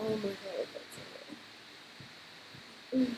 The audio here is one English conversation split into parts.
Oh my god, that's so good.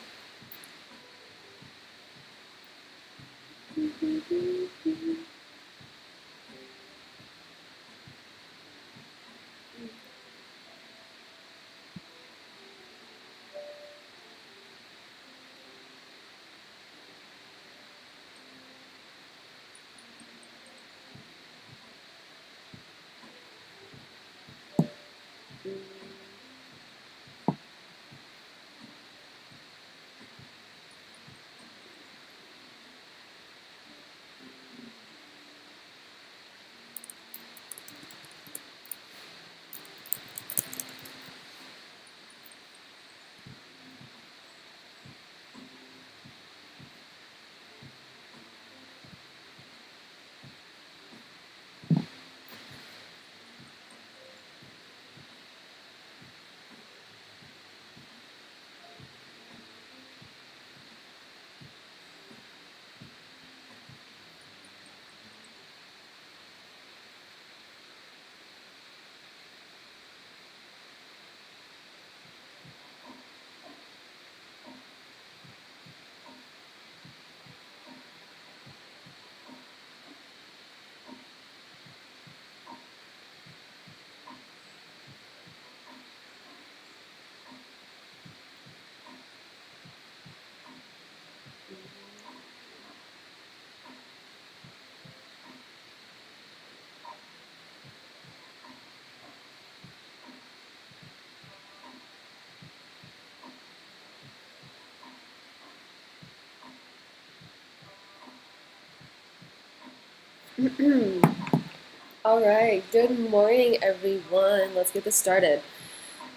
All right, good morning, everyone. Let's get this started.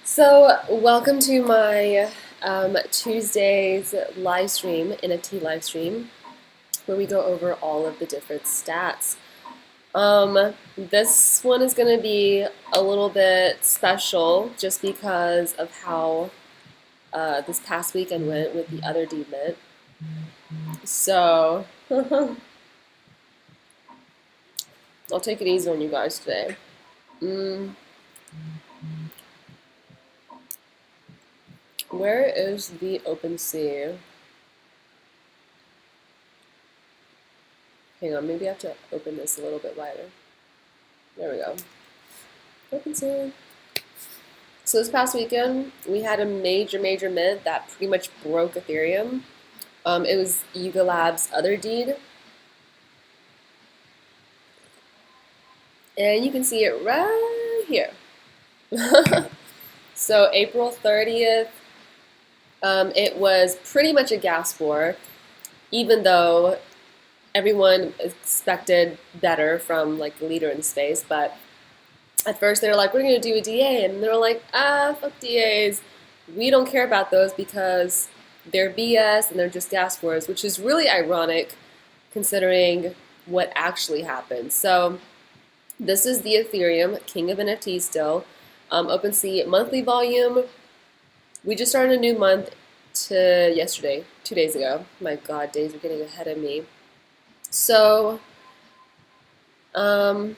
So, welcome to my Tuesday's live stream, NFT live stream, where we go over all of the different stats. This one is going to be a little bit special just because of how this past weekend went with the other Mint. So, I'll take it easy on you guys today. Where is the OpenSea? Hang on, maybe I have to open this a little bit wider. There we go. OpenSea. So this past weekend, we had a major mint that pretty much broke Ethereum. It was Yuga Labs' other deed. And you can see it right here. So April 30th, it was pretty much a gas war, even though everyone expected better from like the leader in the space. But at first they were like, we're going to do a DA, and they were like, fuck DAs. We don't care about those because they're BS and they're just gas wars, which is really ironic considering what actually happened. So this is the Ethereum King of NFTs still. OpenSea monthly volume. We just started a new month to yesterday, 2 days ago. My God, days are getting ahead of me. So, I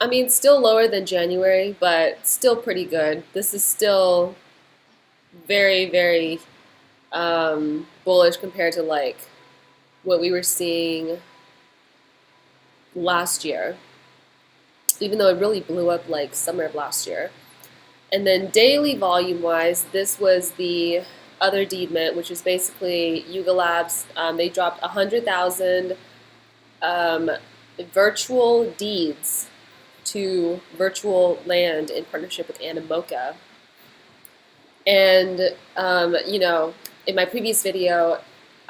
mean, still lower than January, but still pretty good. This is still very bullish compared to like what we were seeing last year, even though it really blew up like summer of last year. And then daily volume wise, this was the other deed mint, which is basically Yuga Labs. They dropped 100,000 virtual deeds to virtual land in partnership with Animoca. And, in my previous video,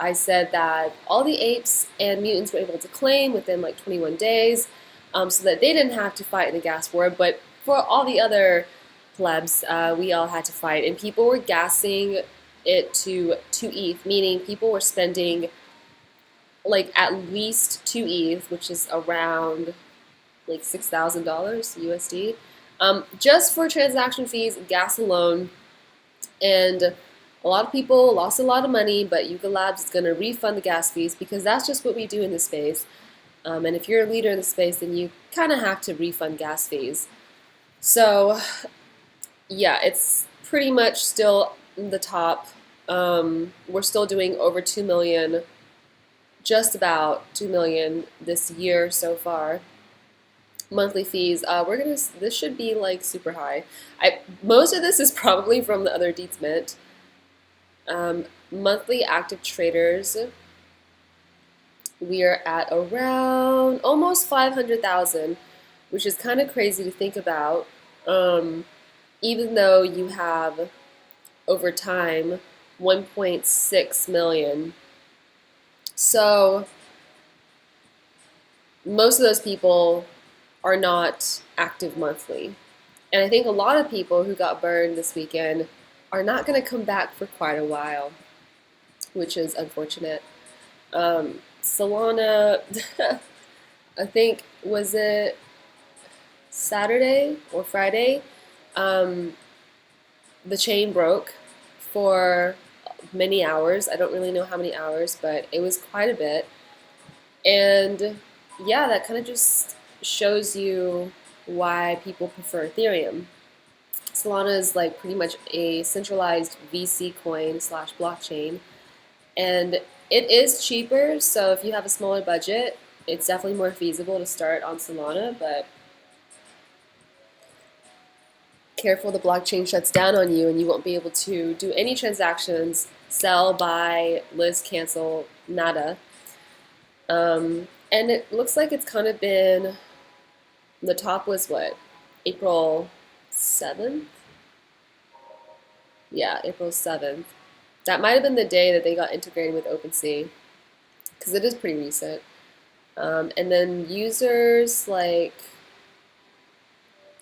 I said that all the apes and mutants were able to claim within like 21 days so that they didn't have to fight in the gas war. But for all the other plebs, we all had to fight. And people were gassing it to 2 ETH, meaning people were spending like at least 2 ETH, which is around like $6,000 USD, just for transaction fees, gas alone. And a lot of people lost a lot of money, but Yuga Labs is going to refund the gas fees because that's just what we do in this space. And if you're a leader in the space, then you kind of have to refund gas fees. So yeah, it's pretty much still the top. We're still doing over 2 million, just about 2 million this year so far. Monthly fees, this should be like super high. Most of this is probably from the other Deets Mint. Monthly active traders, we are at around almost 500,000, which is kind of crazy to think about. Even though you have over time 1.6 million. So most of those people are not active monthly. And I think a lot of people who got burned this weekend are not going to come back for quite a while, which is unfortunate. Solana, I think, was it Saturday or Friday? The chain broke for many hours. I don't really know how many hours, but it was quite a bit. And yeah, that kind of just shows you why people prefer Ethereum. Solana is like pretty much a centralized VC coin slash blockchain, and it is cheaper. So if you have a smaller budget, it's definitely more feasible to start on Solana, but careful, the blockchain shuts down on you and you won't be able to do any transactions, sell, buy, list, cancel, nada. And it looks like it's kind of been, the top was what, April 7th? Yeah, April 7th. That might have been the day that they got integrated with OpenSea, because it is pretty recent. And then users, like,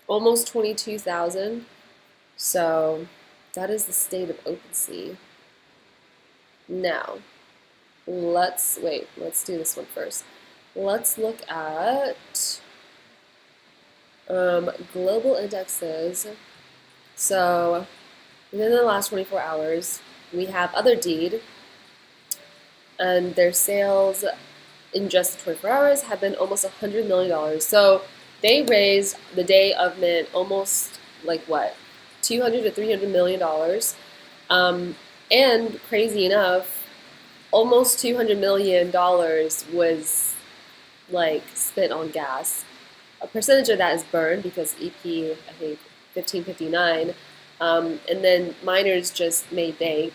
almost 22,000. So that is the state of OpenSea. Now, let's do this one first. Let's look at global indexes. So within the last 24 hours, we have Otherdeed, and their sales in just 24 hours have been almost $100 million. So they raised the day of mint almost like what, 200 to 300 million dollars, and crazy enough, almost 200 million dollars was like spent on gas. A percentage of that is burned because EP, I think 1559, and then miners just made bank.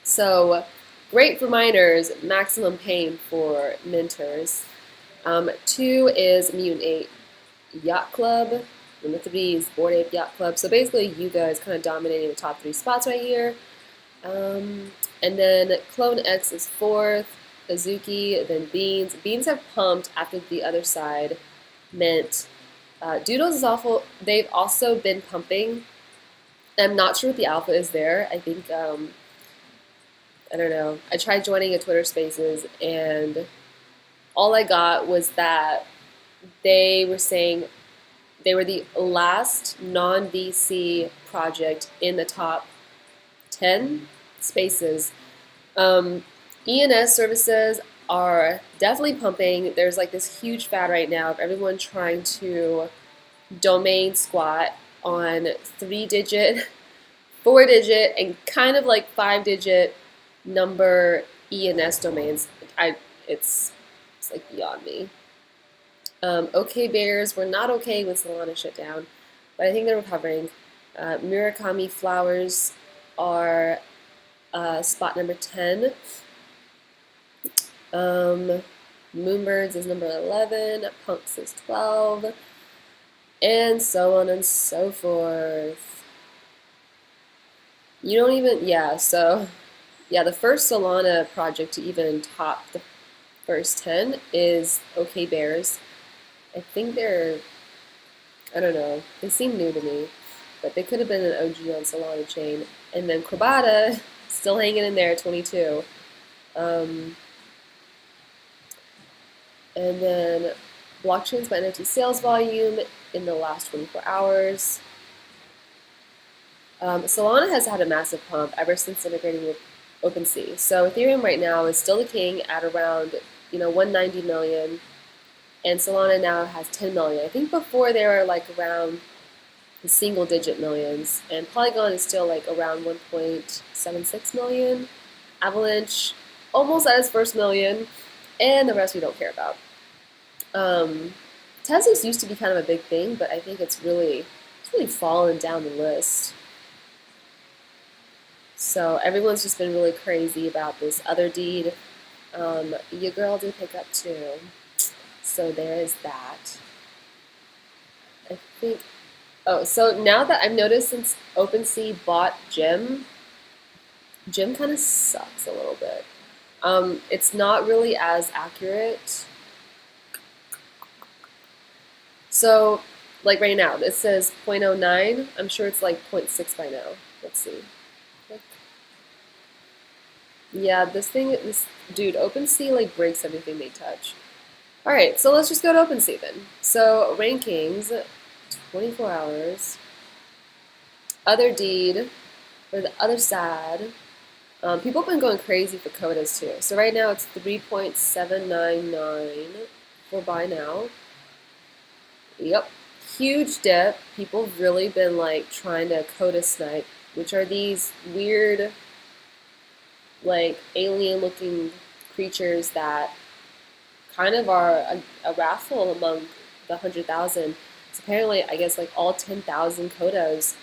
So great for miners, maximum pain for minters. 2 is Mutant 8 Yacht Club. Number 3 is Bored Ape Yacht Club. So basically, Yuga is kind of dominating the top 3 spots right here. And then Clone X is 4th, Azuki, then Beans. Beans have pumped after the Otherside Mint. Doodles is awful. They've also been pumping. I'm not sure what the alpha is there. I think, I don't know. I tried joining a Twitter Spaces, and all I got was that they were saying they were the last non-VC project in the top 10 spaces. ENS services are definitely pumping. There's like this huge fad right now of everyone trying to domain squat on 3-digit, 4-digit, and kind of like 5-digit number ENS domains. It's like beyond me. OK Bears were not okay when Solana shut down, but I think they're recovering. Murakami Flowers are spot number 10. Moonbirds is number 11. Punks is 12. And so on and so forth. You don't even, yeah, so, yeah, the first Solana project to even top the first 10 is OK Bears. I think they're, I don't know, they seem new to me, but they could have been an OG on Solana chain. And then Krabata, still hanging in there, 22. And then blockchains by NFT sales volume in the last 24 hours. Solana has had a massive pump ever since integrating with OpenSea. So Ethereum right now is still the king at around 190 million, and Solana now has 10 million. I think before they were like around single digit millions, and Polygon is still like around 1.76 million. Avalanche almost at its first million, and the rest we don't care about. Tesla's used to be kind of a big thing, but I think it's really fallen down the list. So everyone's just been really crazy about this other deed. Your girl did pick up too, so there is that. I think. Oh, so now that I've noticed since OpenSea bought Gem kind of sucks a little bit. It's not really as accurate. So, like right now, it says 0.09. I'm sure it's like 0.6 by now. Let's see. Yeah, this dude, OpenSea like breaks everything they touch. All right, so let's just go to OpenSea then. So rankings, 24 hours. Other deed, or the other side. People have been going crazy for codas too. So right now it's 3.799 for buy now. Yep, huge dip. People have really been like trying to coda snipe, which are these weird, like alien-looking creatures that kind of are a raffle among the 100,000. So apparently, I guess like all 10,000 codas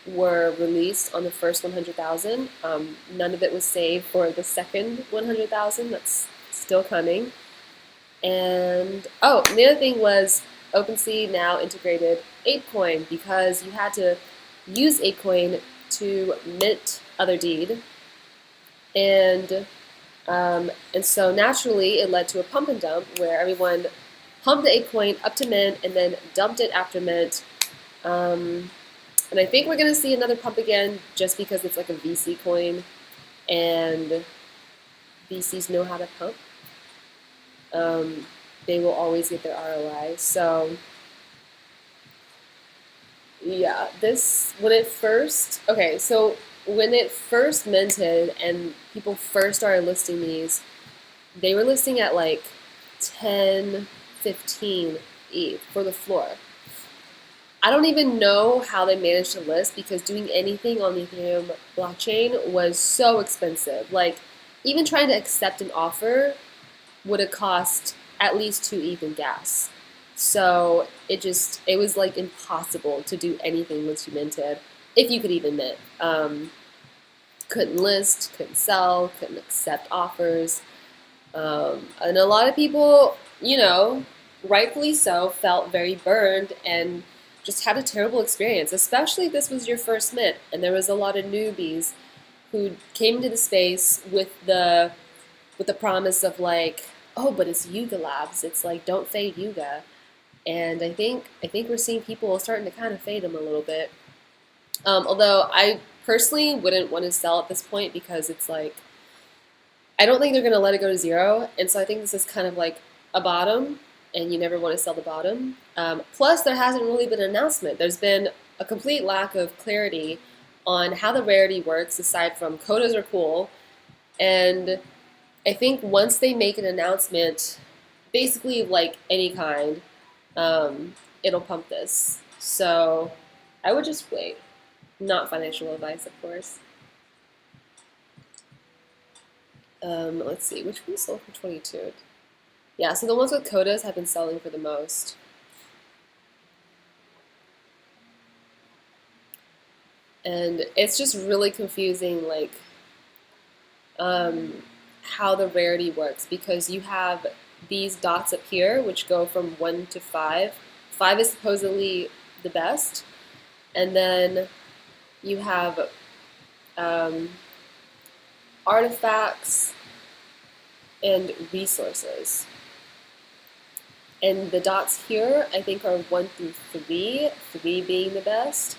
were released on the first 100,000. None of it was saved for the second 100,000. That's still coming. And oh, and the other thing was OpenSea now integrated ApeCoin because you had to use ApeCoin to mint other deed. And so naturally it led to a pump and dump where everyone pumped the ApeCoin up to mint and then dumped it after mint. And I think we're going to see another pump again just because it's like a VC coin and VCs know how to pump. They will always get their ROI. So yeah, when it first minted and people first started listing these, they were listing at like 10, 15 ETH for the floor. I don't even know how they managed to list because doing anything on the Ethereum blockchain was so expensive. Like even trying to accept an offer would have cost at least 2 ETH in gas. So it was like impossible to do anything once you minted, if you could even mint. Couldn't list, couldn't sell, couldn't accept offers. And a lot of people, rightfully so, felt very burned and just had a terrible experience, especially if this was your first mint. And there was a lot of newbies who came into the space with the promise of like, oh, but it's Yuga Labs. It's like, don't fade Yuga. And I think we're seeing people starting to kind of fade them a little bit. Although I personally wouldn't want to sell at this point because it's like, I don't think they're going to let it go to zero. And so I think this is kind of like a bottom, and you never want to sell the bottom. Plus, there hasn't really been an announcement. There's been a complete lack of clarity on how the rarity works, aside from codas are cool. And I think once they make an announcement, basically like any kind, it'll pump this. So I would just wait. Not financial advice, of course. Let's see, which one sold for 22? Yeah, so the ones with codas have been selling for the most. And it's just really confusing, like, how the rarity works, because you have these dots up here, which go from 1 to 5. 5 is supposedly the best. And then you have artifacts and resources. And the dots here, I think, are 1 through 3, 3 being the best.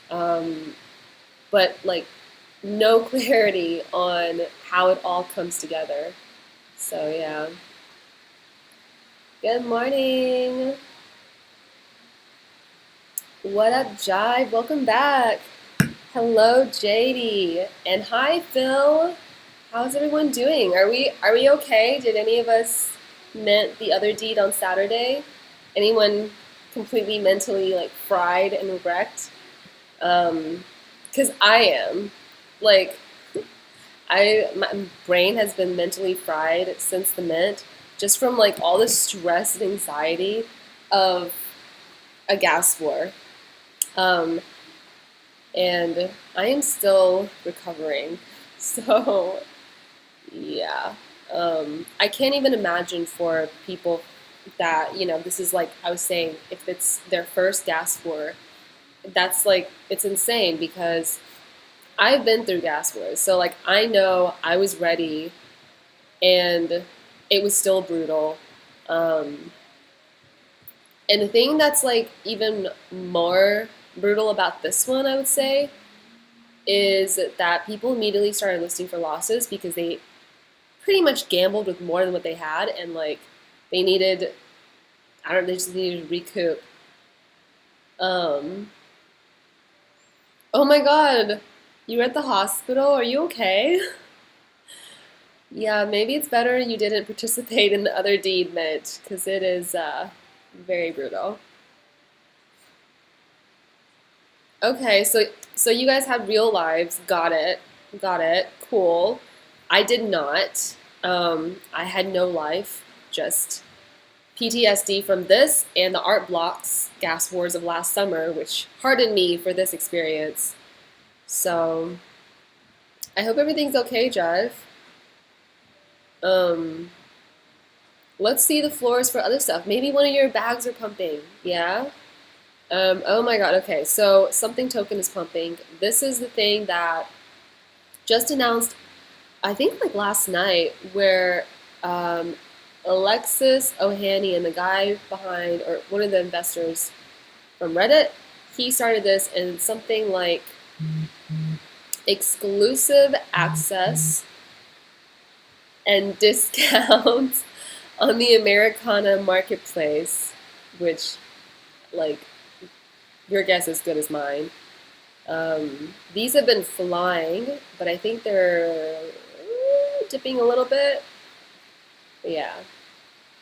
But, like, no clarity on how it all comes together. So, yeah. Good morning. What up, Jive? Welcome back. Hello, JD. And hi, Phil. How's everyone doing? Are we okay? Did any of us mint the other deed on Saturday? Anyone completely mentally like fried and wrecked? Because I am. Like, my brain has been mentally fried since the mint, just from like all the stress and anxiety of a gas war. Um, and I am still recovering. So, yeah. I can't even imagine for people that, this is like I was saying, if it's their first gas war, that's like, it's insane because I've been through gas wars. So, like, I know I was ready and it was still brutal. Um, and the thing that's like even more brutal about this one, I would say, is that people immediately started listing for losses because they pretty much gambled with more than what they had, and like they needed, I don't know, they just needed to recoup. Um, oh my God, you were at the hospital. Are you okay? Yeah, maybe it's better you didn't participate in the other deed, Mitch, because it is very brutal. Okay, so you guys had real lives. Got it. Got it. Cool. I did not. I had no life. Just PTSD from this and the art blocks gas wars of last summer, which hardened me for this experience. So I hope everything's okay, Jeff. Um, let's see the floors for other stuff. Maybe one of your bags are pumping. Yeah? Oh my God. Okay, so something token is pumping. This is the thing that just announced, I think like last night, where um, Alexis Ohanian, the guy behind, or one of the investors from Reddit, he started this, and it's something like exclusive access and discounts on the Americana marketplace, which, like, your guess is as good as mine. These have been flying, but I think they're dipping a little bit. But yeah,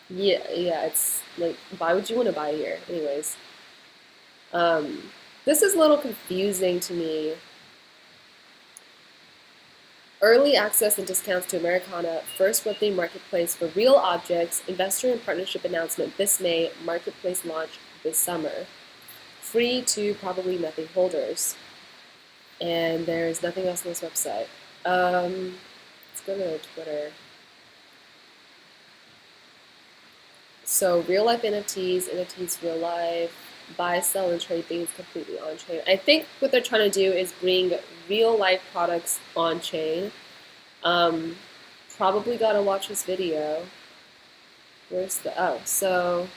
yeah. It's like, why would you want to buy here, anyways? Um, this is a little confusing to me. Early access and discounts to Americana, first Web3 marketplace for real objects, investor and partnership announcement this May, marketplace launch this summer. Free to probably nothing holders. And there's nothing else on this website. Let's go to Twitter. So real life NFTs real life, buy, sell, and trade things completely on chain. I think what they're trying to do is bring real life products on chain. Um, probably gotta watch this video. Where's the, oh, so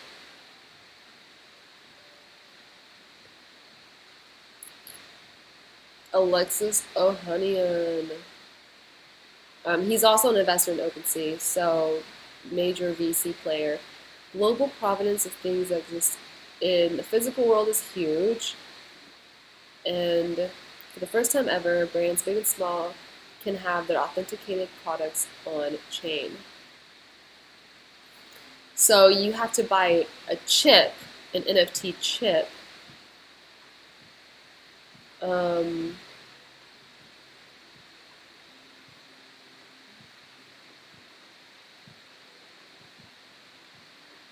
Alexis Ohanian. He's also an investor in OpenSea, so major VC player. Global provenance of things that exist in the physical world is huge, and for the first time ever, brands big and small can have their authenticated products on chain. So you have to buy a chip, an NFT chip. Um,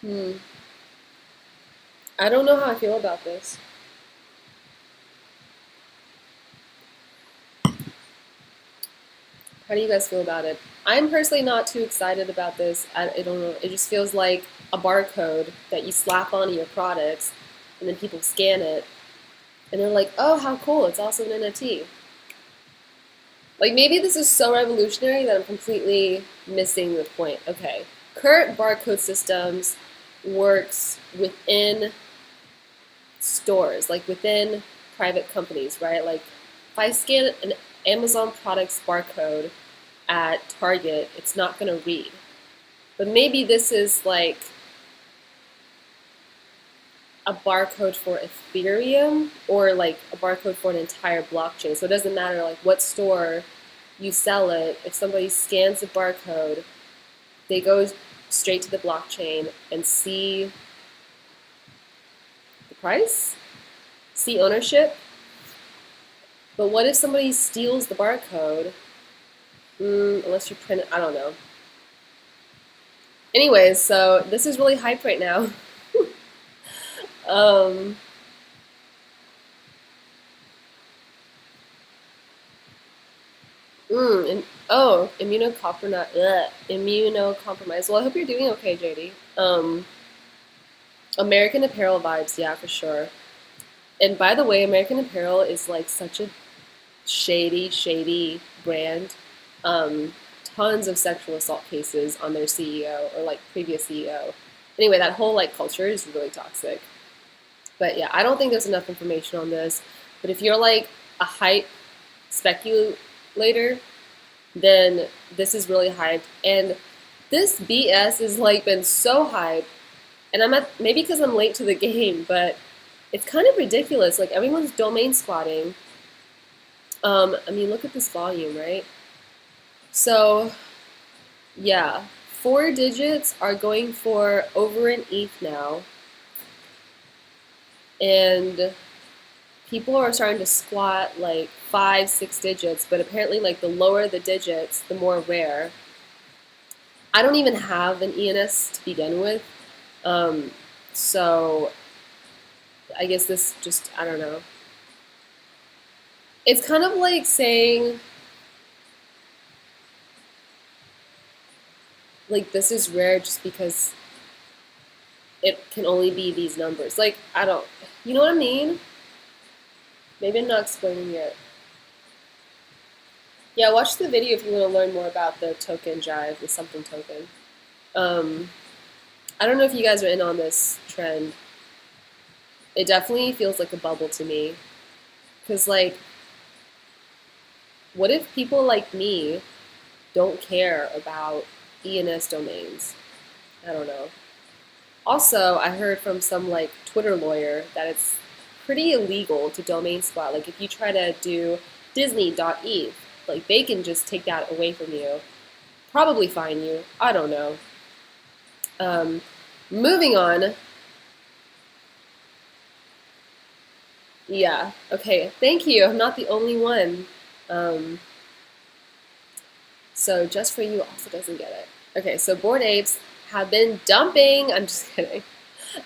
hmm. I don't know how I feel about this. How do you guys feel about it? I'm personally not too excited about this. I don't know. It just feels like a barcode that you slap onto your products, and then people scan it, and they're like, "Oh, how cool! It's also an NFT." Like maybe this is so revolutionary that I'm completely missing the point. Okay, current barcode systems works within stores, like within private companies, right? Like if I scan an Amazon product's barcode at Target, it's not going to read. But maybe this is like a barcode for Ethereum or like a barcode for an entire blockchain. So it doesn't matter like what store you sell it. If somebody scans the barcode, they go straight to the blockchain and see the price, see ownership. But what if somebody steals the barcode? Unless you print it, I don't know. Anyways, so this is really hype right now. um, immunocompromised. Well, I hope you're doing okay, JD. American Apparel vibes, yeah, for sure. And by the way, American Apparel is like such a shady brand. Um, Tons of sexual assault cases on their CEO or like previous CEO. Anyway, that whole like culture is really toxic. But yeah, I don't think there's enough information on this. But if you're like a hype speculator, then this is really hyped. And this BS has like been so hyped. And maybe because I'm late to the game, but it's kind of ridiculous. Like everyone's domain squatting. I mean, look at this volume, right? So yeah, 4 digits are going for over an ETH now. And people are starting to squat like 5, 6 digits, but apparently like the lower the digits, the more rare. I don't even have an ENS to begin with. So I guess this just, I don't know. It's kind of like saying, like, this is rare just because it can only be these numbers. Like, I don't, you know what I mean? Maybe I'm not explaining it. Yeah, watch the video if you want to learn more about the token jive, the something token. Um, I don't know if you guys are in on this trend. It definitely feels like a bubble to me. Because, like, what if people like me don't care about ENS domains? I don't know. Also, I heard from some like Twitter lawyer that it's pretty illegal to domain squat. Like if you try to do Disney.eth, like they can just take that away from you. Probably fine you. I don't know. Um, Moving on. Yeah. Okay. Thank you. I'm not the only one. Um, so just for you also doesn't get it. Okay. So Bored Apes have been dumping. I'm just kidding.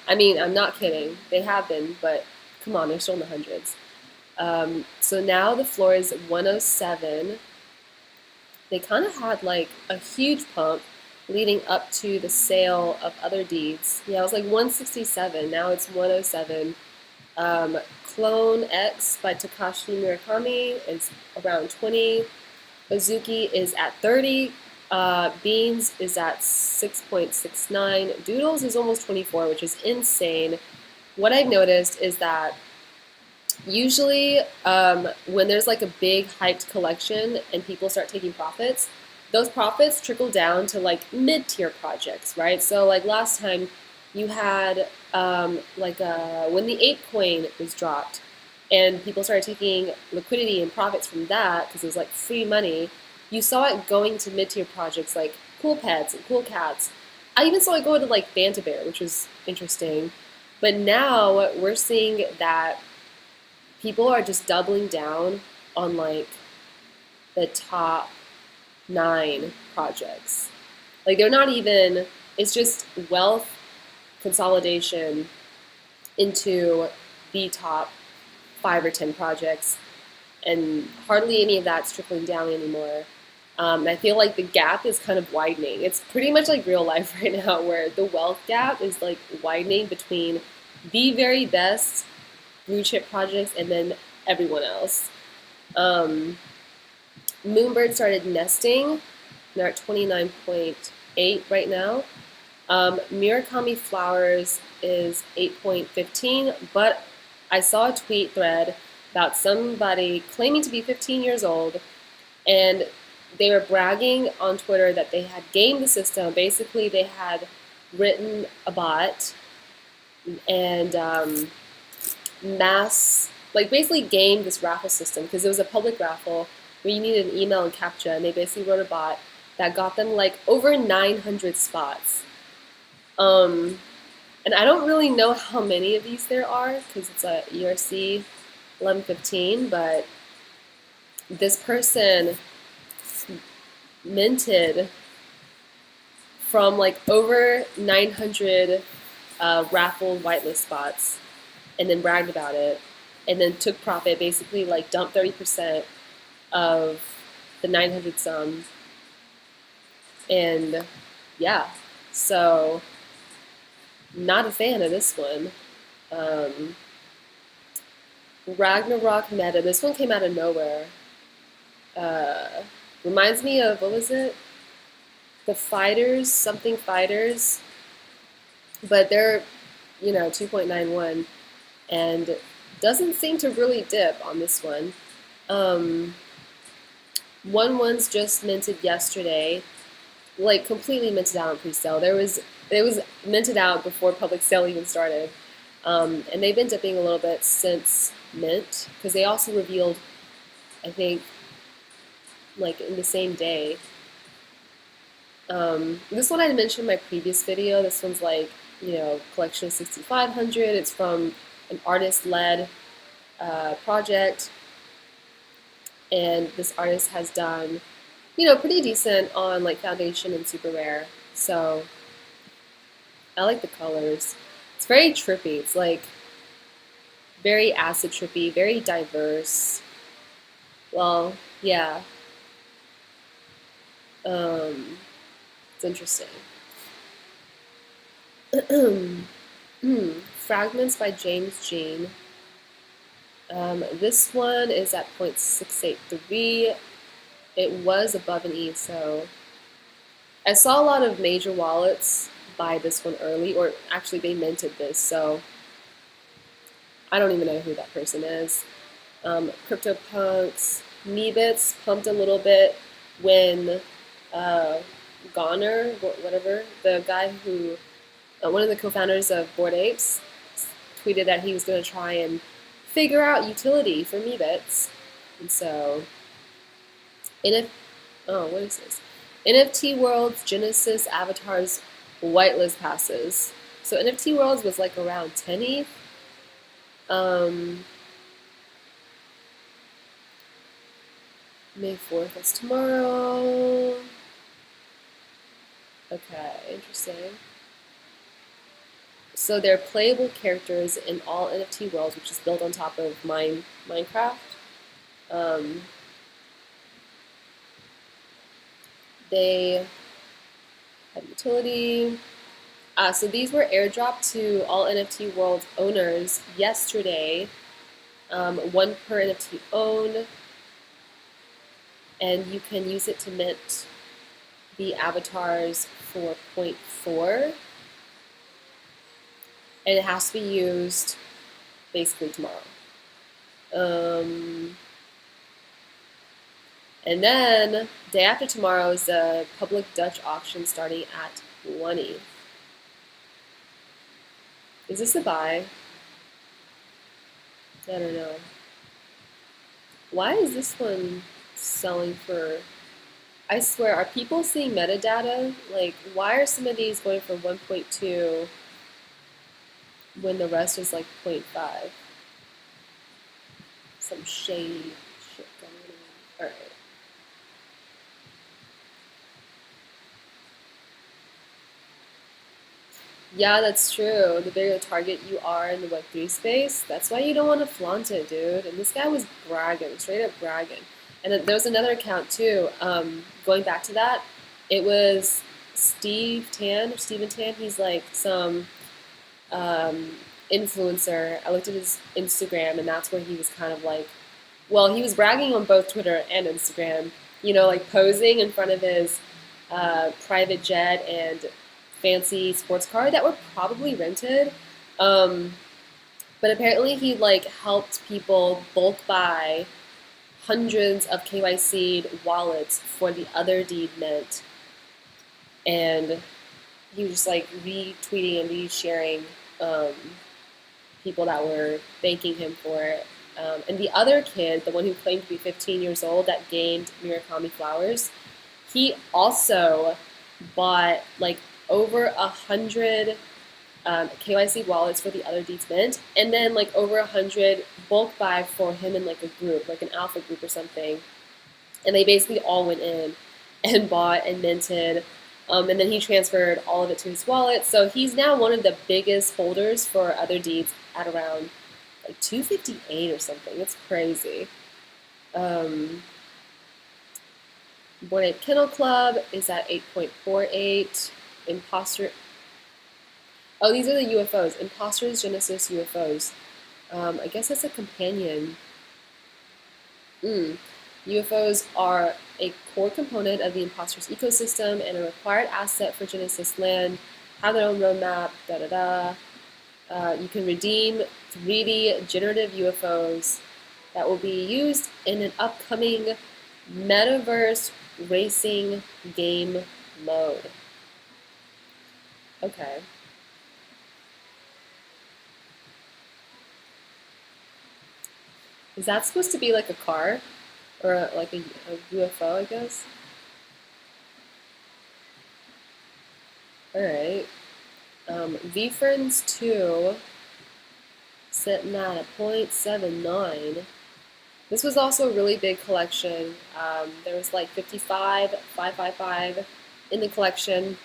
I mean, I'm not kidding. They have been, but come on, they're still in the hundreds. So now the floor is 107. They kind of had like a huge pump leading up to the sale of other deeds. Yeah, it was like 167. Now it's 107. Clone X by Takashi Murakami is around 20. Ozuki is at 30. Beans is at 6.69. Doodles is almost 24, which is insane. What I've noticed is that usually when there's like a big hyped collection and people start taking profits, those profits trickle down to like mid-tier projects, right? So like last time you had when the ape coin was dropped and people started taking liquidity and profits from that because it was like free money, you saw it going to mid-tier projects like Cool Pets and Cool Cats. I even saw it go to like Fanta Bear, which was interesting. But now we're seeing that people are just doubling down on like the top 9 projects. Like they're not even, it's just wealth consolidation into the top 5 or 10 projects, and hardly any of that's trickling down anymore. I feel like the gap is kind of widening. It's pretty much like real life right now, where the wealth gap is like widening between the very best blue chip projects and then everyone else. Moonbird started nesting. They're at 29.8 right now. Murakami Flowers is 8.15, but I saw a tweet thread about somebody claiming to be 15 years old, and they were bragging on Twitter that they had gamed the system. Basically, they had written a bot and basically gamed this raffle system because it was a public raffle where you needed an email and CAPTCHA, and they basically wrote a bot that got them like over 900 spots. And I don't really know how many of these there are because it's a ERC 1115, but this person minted from like over 900 raffle whitelist spots and then bragged about it and then took profit, basically like dumped 30% of the 900 some. And yeah, so not a fan of this one. Ragnarok meta. This one came out of nowhere. Reminds me of, what was it? The Fighters, something Fighters. But they're, 2.91 and doesn't seem to really dip on this one. One's just minted yesterday, like completely minted out on pre-sale. It was minted out before public sale even started, and they've been dipping a little bit since mint because they also revealed, I think, like in the same day. This one I mentioned in my previous video. This one's like, collection of 6,500. It's from an artist-led project, and this artist has done, pretty decent on like foundation and super rare. So I like the colors. It's very trippy. It's like very acid trippy, very diverse. Well, yeah. It's interesting. Fragments by James Jean. This one is at 0.683. It was above an E, so I saw a lot of major wallets buy this one early, or actually they minted this, so I don't even know who that person is. CryptoPunks, Meebits pumped a little bit when Goner, whatever, the guy who, one of the co-founders of Bored Apes, tweeted that he was going to try and figure out utility for Meebits. And so, what is this? NFT Worlds, Genesis, Avatars, whitelist passes. So NFT Worlds was like around 10 ETH. May 4th, that's tomorrow. Okay, interesting. So they're playable characters in all NFT worlds, which is built on top of Minecraft. They have utility. So these were airdropped to all NFT world owners yesterday. One per NFT owned. And you can use it to mint the avatars for 0.4. And it has to be used basically tomorrow. And then day after tomorrow is the public Dutch auction starting at 20. Is this a buy? I don't know. Why is this one selling for, I swear, are people seeing metadata? Like, why are some of these going for 1.2 when the rest is like 0.5? Some shady shit going on. Alright. Yeah, that's true. The bigger target you are in the Web3 space, that's why you don't want to flaunt it, dude. And this guy was bragging, straight up bragging. And then there was another account too. Going back to that, it was Stephen Tan. He's like some influencer. I looked at his Instagram, and that's where he was kind of like, well, he was bragging on both Twitter and Instagram. Like posing in front of his private jet and fancy sports car that were probably rented. But apparently he like helped people bulk buy hundreds of KYC'd wallets for the other deed mint. And he was just like retweeting and resharing people that were thanking him for it. And the other kid, the one who claimed to be 15 years old that gained Murakami flowers, he also bought like over 100 KYC wallets for the other deeds mint, and then like over 100 bulk buy for him in like a group, like an alpha group or something. And they basically all went in and bought and minted. And then he transferred all of it to his wallet. So he's now one of the biggest holders for other deeds at around like 258 or something. It's crazy. Bored Ape Kennel Club is at 8.48. Imposter. Oh, these are the UFOs. Imposters Genesis UFOs. I guess that's a companion. UFOs are a core component of the Imposters ecosystem and a required asset for Genesis land. Have their own roadmap. Da da da. You can redeem 3D generative UFOs that will be used in an upcoming metaverse racing game mode. Okay. Is that supposed to be like a car? Or like a UFO, I guess? Alright. VFriends 2 sitting at a 0.79. This was also a really big collection. There was like 55, 555 in the collection.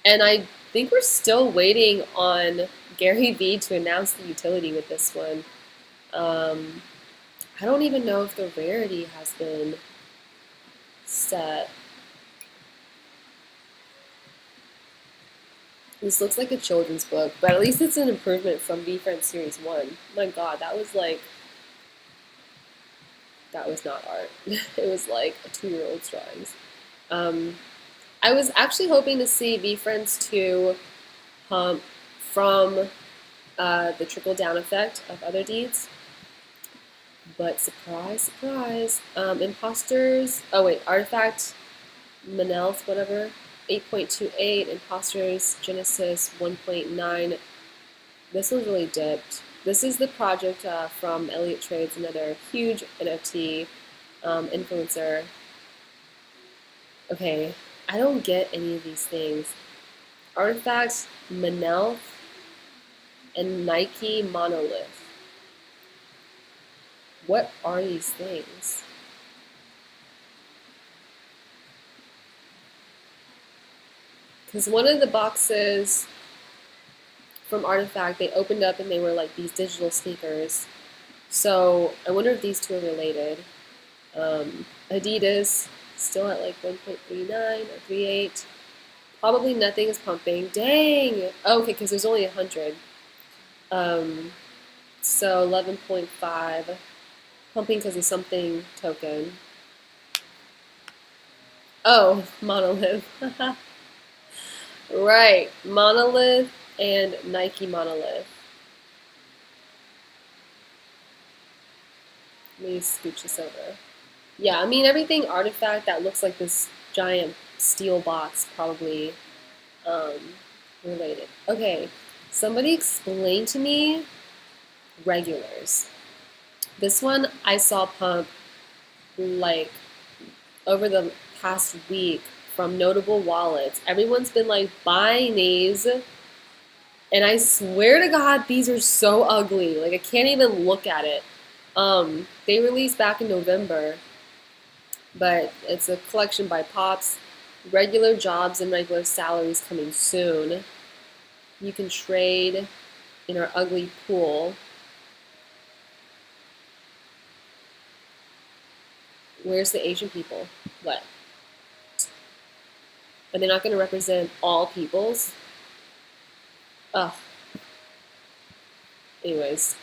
And I think we're still waiting on Gary Vee to announce the utility with this one. I don't even know if the rarity has been set. This looks like a children's book, but at least it's an improvement from VFriends Series 1. My god, that was not art. It was like a 2-year-old's drawings. I was actually hoping to see VFriends 2 from the trickle-down effect of other deeds. But surprise, surprise. Imposters, Artifact, Manelth, whatever, 8.28. Imposters, Genesis, 1.9. This one's really dipped. This is the project from Elliott Trades, another huge NFT influencer. Okay, I don't get any of these things. Artifacts, Manelth, and Nike Monolith. What are these things? Because one of the boxes from Artifact, they opened up and they were like these digital sneakers. So I wonder if these two are related. Adidas, still at like 1.39 or 38. Probably nothing is pumping. Dang! Oh, okay, because there's only 100. So 11.5. Pumping because of something token. Oh, Monolith. Right, Monolith and Nike Monolith. Let me scooch this over. Yeah, I mean everything Artifact that looks like this giant steel box probably related. Okay, somebody explain to me regulars. This one I saw pump like over the past week from notable wallets. Everyone's been like buying these, and I swear to God, these are so ugly. Like I can't even look at it. They released back in November, but it's a collection by Pops. Regular jobs and regular salaries coming soon. You can trade in our ugly pool. Where's the Asian people? What? Are they not going to represent all peoples? Ugh. Anyways,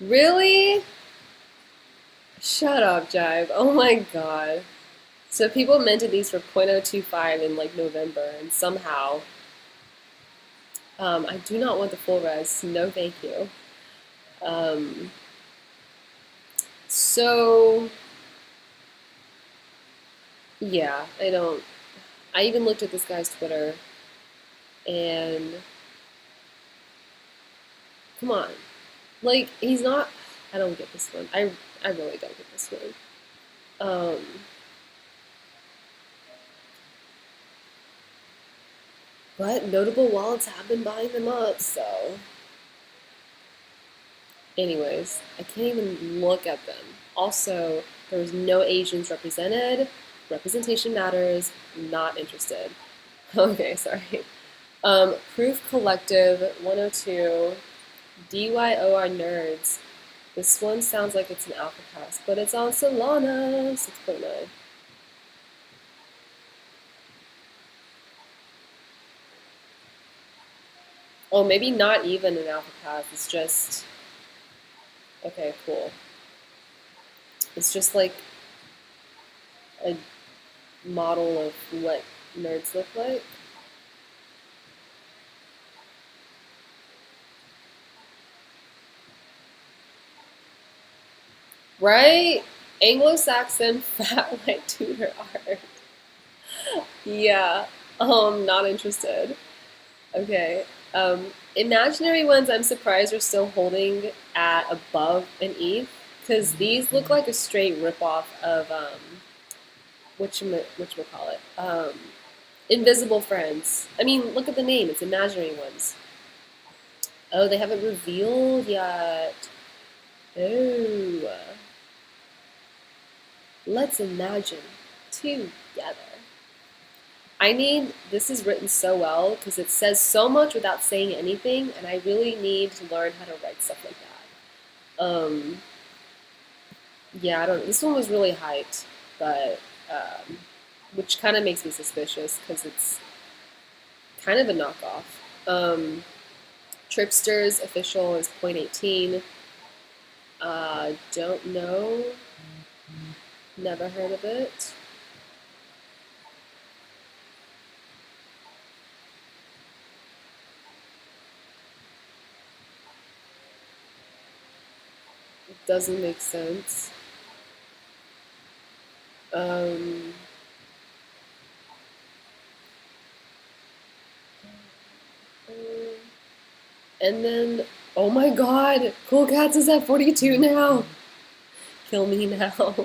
really? Shut up, Jive. Oh my god. So people minted these for 0.025 in like November, and somehow, I do not want the full res. No, thank you. So, yeah, I even looked at this guy's Twitter, and come on. Like, he's not, I don't get this one. I really don't get this one. But notable wallets have been buying them up, so. Anyways, I can't even look at them. Also, there was no Asians represented. Representation matters. Not interested. Okay, sorry. Proof Collective 102. DYOR Nerds. This one sounds like it's an alpha pass, but it's on Solana 6.9. Oh, maybe not even an alpha pass. It's just okay, cool. It's just like a model of what nerds look like. Right? Anglo-Saxon fat white tutor art. Yeah. Not interested. Okay. Imaginary ones I'm surprised are still holding at above an ETH because these look like a straight ripoff of whatchamacallit. Invisible Friends. I mean, look at the name. It's imaginary ones. Oh, they haven't revealed yet. Oh. Let's imagine together. This is written so well because it says so much without saying anything, and I really need to learn how to write stuff like that. Yeah, I don't. This one was really hyped, but which kind of makes me suspicious because it's kind of a knockoff. Tripster's official is 0.18. Don't know. Never heard of it. It doesn't make sense. And then, oh my god, Cool Cats is at 42 now. Kill me now.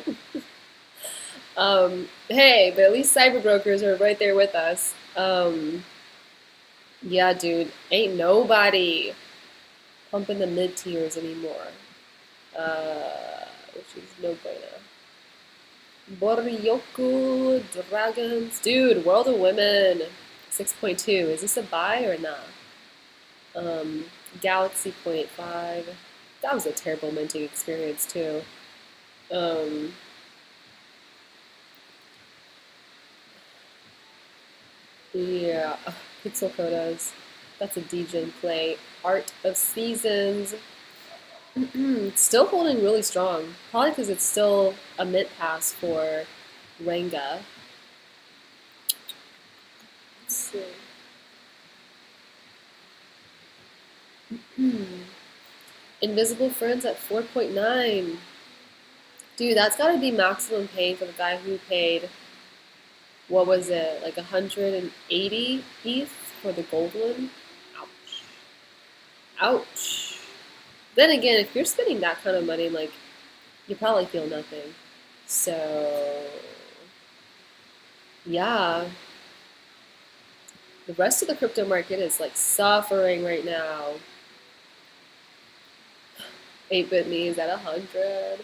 Hey, but at least cyber brokers are right there with us. Yeah, dude, ain't nobody pumping the mid tiers anymore. Which is no bueno. Boryoku Dragons. Dude, World of Women 6.2. Is this a buy or not? Galaxy 0.5. That was a terrible minting experience too. Yeah, Pixel Codas. That's a degen play. Art of Seasons. Still holding really strong. Probably because it's still a mint pass for Renga. Let's see. Invisible Friends at 4.9. Dude, that's gotta be maximum pay for the guy who paid, what was it, like 180 ETH for the gold one? Ouch. Ouch. Then again, if you're spending that kind of money, like, you probably feel nothing. So, yeah. The rest of the crypto market is like suffering right now. 8-bit me is at 100.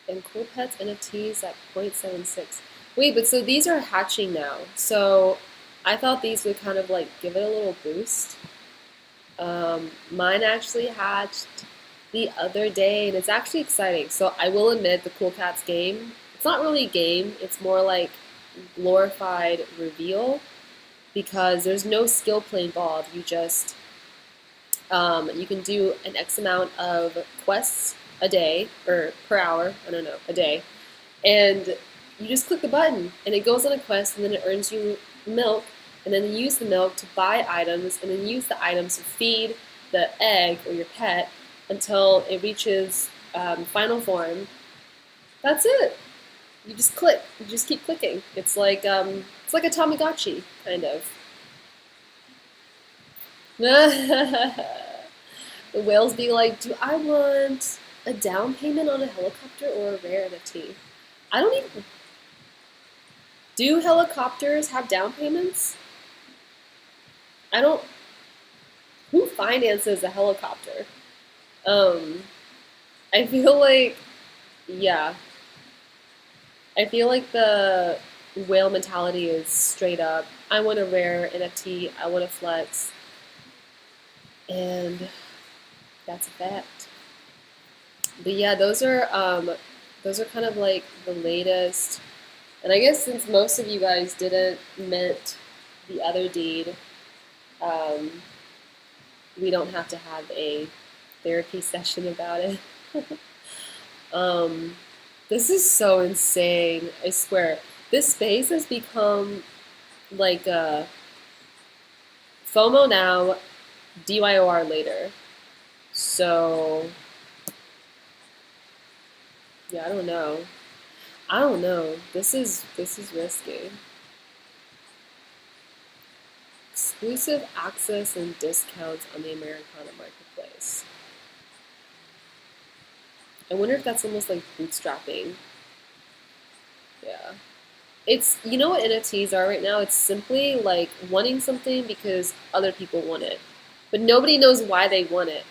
And Cool Pets NFTs at 0.76. Wait, but so these are hatching now. So I thought these would kind of like give it a little boost. Mine actually hatched the other day, and it's actually exciting. So I will admit the Cool Cats game, it's not really a game, it's more like glorified reveal because there's no skill play involved. You just you can do an X amount of quests a day or per hour, I don't know, a day, and you just click the button and it goes on a quest and then it earns you milk, and then you use the milk to buy items and then use the items to feed the egg or your pet until it reaches final form. That's it. You just click. You just keep clicking. It's like a Tamagotchi kind of. The whales be like, do I want a down payment on a helicopter or a rare NFT? I don't even. Do helicopters have down payments? I don't. Who finances a helicopter? Um, I feel like, yeah, I feel like the whale mentality is straight up. I want a rare NFT. I want to flex, and that's a fact. But yeah, those are kind of like the latest. And I guess since most of you guys didn't mint the other deed, um, we don't have to have a therapy session about it. um, this is so insane. I swear, this space has become like a FOMO now, DYOR later. So yeah, I don't know. I don't know. This is risky. Exclusive access and discounts on the Americana marketplace. I wonder if that's almost like bootstrapping. Yeah. It's, you know what NFTs are right now? It's simply like wanting something because other people want it. But nobody knows why they want it,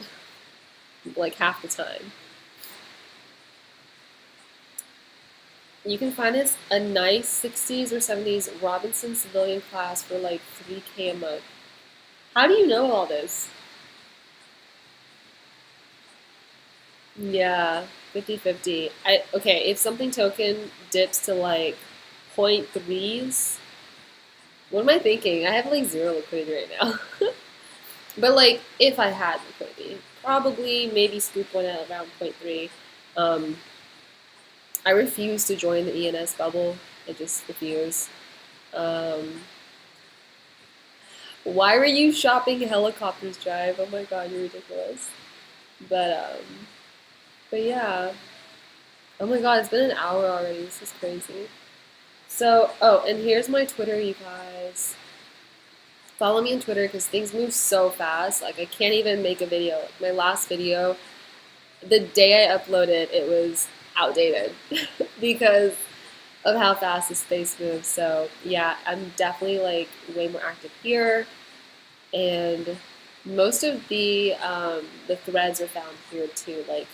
like half the time. You can find us a nice 60s or 70s Robinson civilian class for like 3K a month. How do you know all this? Yeah, 50-50. Okay, if something token dips to like point threes, what am I thinking? I have like zero liquidity right now. But like if I had liquidity, probably maybe scoop one at around point three. Um, I refuse to join the ENS bubble. I just refuse. Um, why were you shopping helicopters, Drive? Oh my god, you're ridiculous. But um, but yeah. Oh my god, it's been an hour already. This is crazy. So, oh, and here's my Twitter, you guys. Follow me on Twitter because things move so fast. Like I can't even make a video. Like, my last video, the day I uploaded, it was outdated because of how fast the space moves. So yeah, I'm definitely like way more active here, and most of the threads are found here too. Like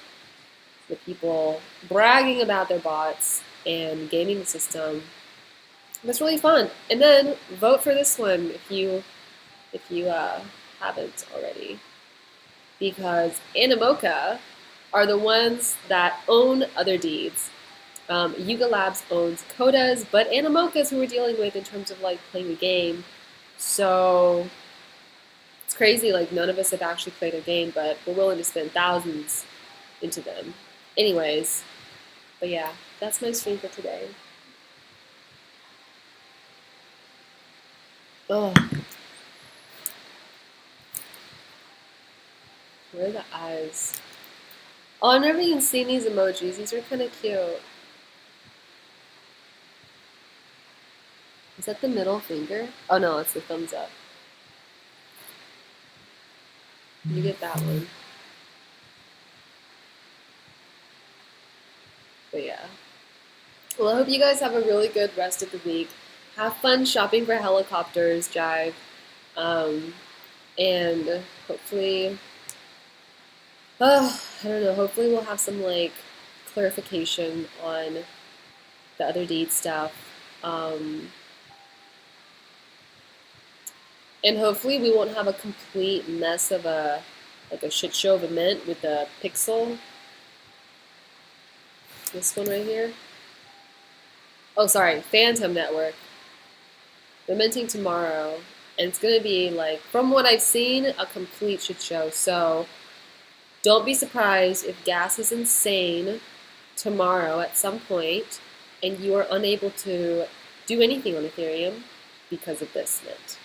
the people bragging about their bots and gaming the system. That's really fun. And then vote for this one if you haven't already, because Animoca are the ones that own other deeds. Yuga Labs owns Codas, but Animoca is who we're dealing with in terms of like playing the game. So it's crazy. Like none of us have actually played a game, but we're willing to spend thousands into them. Anyways, but yeah, that's my stream for today. Oh, where are the eyes? Oh, I've never even seen these emojis. These are kind of cute. Is that the middle finger? Oh no, it's the thumbs up. You get that one. But yeah. Well, I hope you guys have a really good rest of the week. Have fun shopping for helicopters, Jive. Um, and hopefully, I don't know, hopefully we'll have some like clarification on the other deed stuff. Um, and hopefully we won't have a complete mess of a shit show of a mint with the pixel. This one right here. Oh, sorry, Phantom Network. They're minting tomorrow, and it's gonna be like, from what I've seen, a complete shit show. So don't be surprised if gas is insane tomorrow at some point, and you are unable to do anything on Ethereum because of this mint.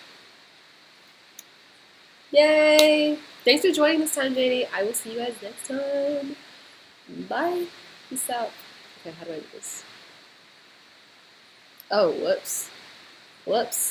Yay! Thanks for joining this time, JD. I will see you guys next time. Bye. Peace out. Okay, how do I do this? Oh, whoops. Whoops.